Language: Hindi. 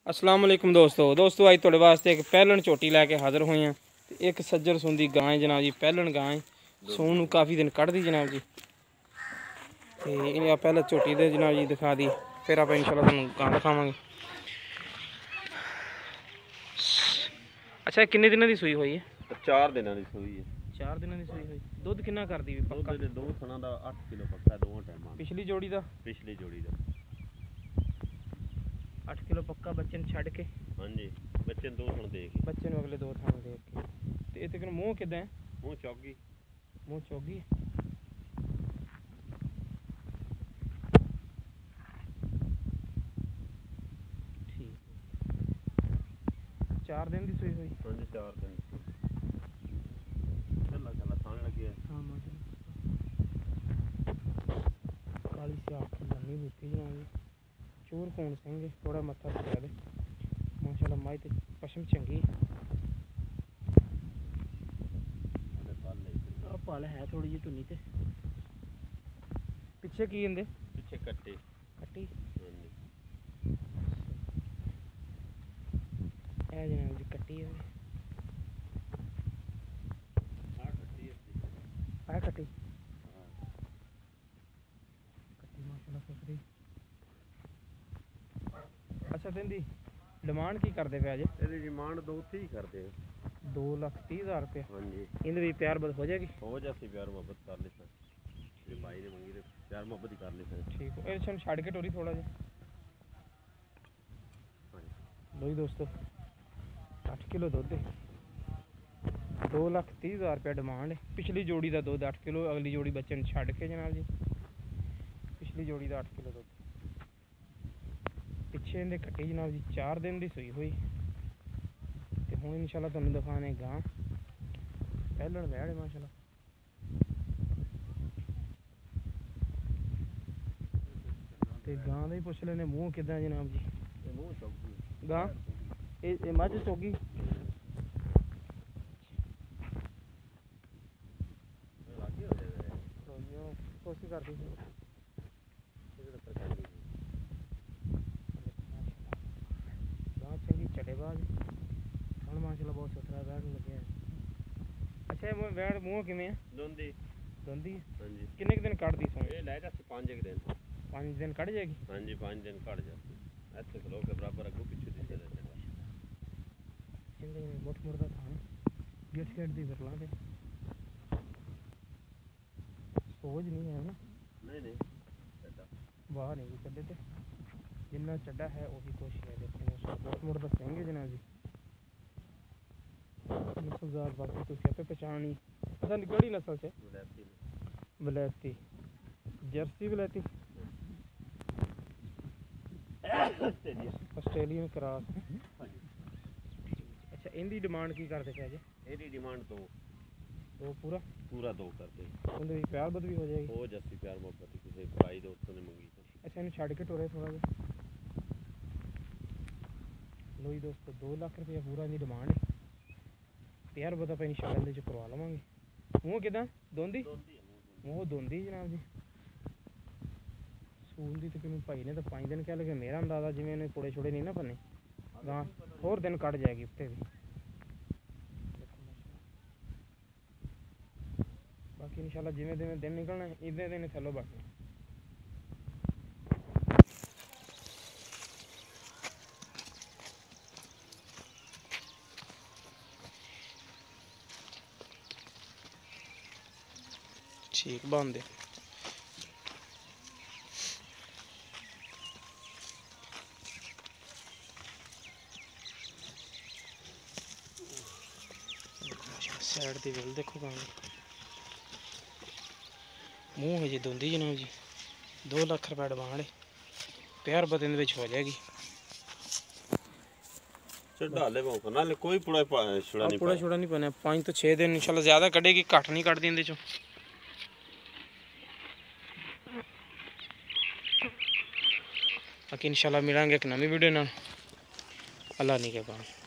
अस्सलाम वालेकुम दोस्तों अज थोड़े वास्ते एक पैलन झोटी लैके हाज़र हुए हैं। एक सज्जर सुंदी गां है जनाब जी, पैलन गां है, सून काफ़ी दिन कढ़ दी जनाब जी। तो इन्हें पहले झोटी दे जनाब जी दिखा दी, फिर आप इंशाल्लाह तुहानू गां दिखावांगे। अच्छा किन्ने दिनों की सूई हुई है? 4 दिनों की सूई है। 4 दिनों की सूई हुई। दुध कितना कर दी? पक्का दो थना दा 8 किलो पक्का दोवां टाइमां। पिछली जोड़ी दा 8 किलो पक्का बच्चे ने छड़ के। हाँ जी, बच्चे ने 2 थन दे के। बच्चे ने अगले 2 थन देख के। ते इते कन मुंह किदां है? मुंह चौगी। मुंह चौगी है। ठीक 4 दिन की सूई हुई। हाँ जी 4 दिन चला चला थाने लगी है। हाँ माशाल्लाह काली स्याह लम्मी बूटी जनाब, चूर खून सिंह, थोड़ा मत्था सफेद, माशाल्लाह माई ते पशम चंगी। पल है थोड़ी जी धुनी ते पिछे की इंदे पिछे कट्टी कट्टी हाँ है जनाब जी कट्टी है। आ कट्टी माशाल्लाह सुथरी। अच्छा तेंदी डिमांड की करते पे अज? ਇਹਦੀ ਡਿਮਾਂਡ 2-3 ਕਰਦੇ ਆ। 2,30,000 रुपये। हाँ जी इन्हें भी प्यार बद हो जाएगी? हो जाती प्यार मोहब्बत कर ले सर भाई ने मंगी तो प्यार मोहब्बत ही कर ले सर। ठीक है ये छड़ के टोरी थोड़ा जा। लो जी दोस्तों 8 किलो दुध, 2,30,000 रुपया डिमांड है। पिछली जोड़ी का दुध 8 किलो, अगली जोड़ी बच्चे ने छड़ के जनाब जी। पिछली जोड़ी का 8 किलो दुध, पिछे इन्हें कट्टी जनाब जी। 4 दिन की सूई हुई। तो हूँ इंशाल्लाह तुहानू दिखाने गां पैलन वैड़ है माशाल्लाह। तो गां का ही पुछ लेने मूँह किदां जनाब जी। मुंह चौगी गां ये मझ चौगी लागे हो जाएगा कोशिश करती थी। गां चंगी चटेबाज हम माशाल्लाह बहुत सुथरा वैड़ लगे है। अच्छा ये वैड़ मूँह किमें है? दोंदी दोंदी हाँ जी। किन्ने दिन कढ़ दी सोन? ये लै जाती 5 दिन। 5 दिन कढ़ जाएगी? हाँ जी 5 दिन कढ़ जाती। ऐसे खलो के बराबर अगो पीछे दिखते रहते हैं। चंगे मुठ मुड़दा थान गेट गेट दी फिर लांगे सोच नहीं है ना? नहीं चड्डा बाहर नहीं चड्डे थे, जिन्ना चड्डा है वही कुछ है। देखो मुठ मुड़दा सेंगे जनाब जी। नस्लदार बाकी तो क्या पहचानी पसंद केड़ी नस्ल से? वलैती जर्सी वलैती ऑस्ट्रेलियन क्रॉस। अच्छा इनकी डिमांड की करते पे? एदी डिमांड तो पूरा 2 करते। उनके भी प्यार बद भी हो जाएगी? हो जाती प्यार मोहब्बत किसी भाई दोस्तों ने मंगी तो। अच्छा इन्हें छड़ के टोरे थोड़ा जा। लो जी दोस्तों 2 लाख रुपया पूरा इनकी डिमांड है। प्यार बद आप इंशाल्लाह करवा लवेंगे। मूँह किदां दोंदी? मूँह दोंदी जनाब जी। सूल की तो भाई ने तो 5 दिन कह लगे, मेरा अंदाजा जिमें इन्हें पुड़े छुड़े नहीं ना बने गां होर दिन कट जाएगी उत्ते भी। बाकी इंशाल्लाह जिमें जिमें दिन निकलना है इवें दिन थलो बढ़ना। ठीक बन दे साइड की विल देखो गां मूँह है जी दोंदी जनाब जी। 2 लाख रुपया डिमांड है। प्यार बदन हो जाएगी। कोई पुड़ा छुड़ा नहीं पाने 5 तो 6 दिन इंशाल्लाह ज़्यादा कटेगी, घट नहीं कटती इंदे चों। बाकी इंशाल्लाह मिलेंगे एक नवी वीडियो नाल। अल्लाह नहीं के पास।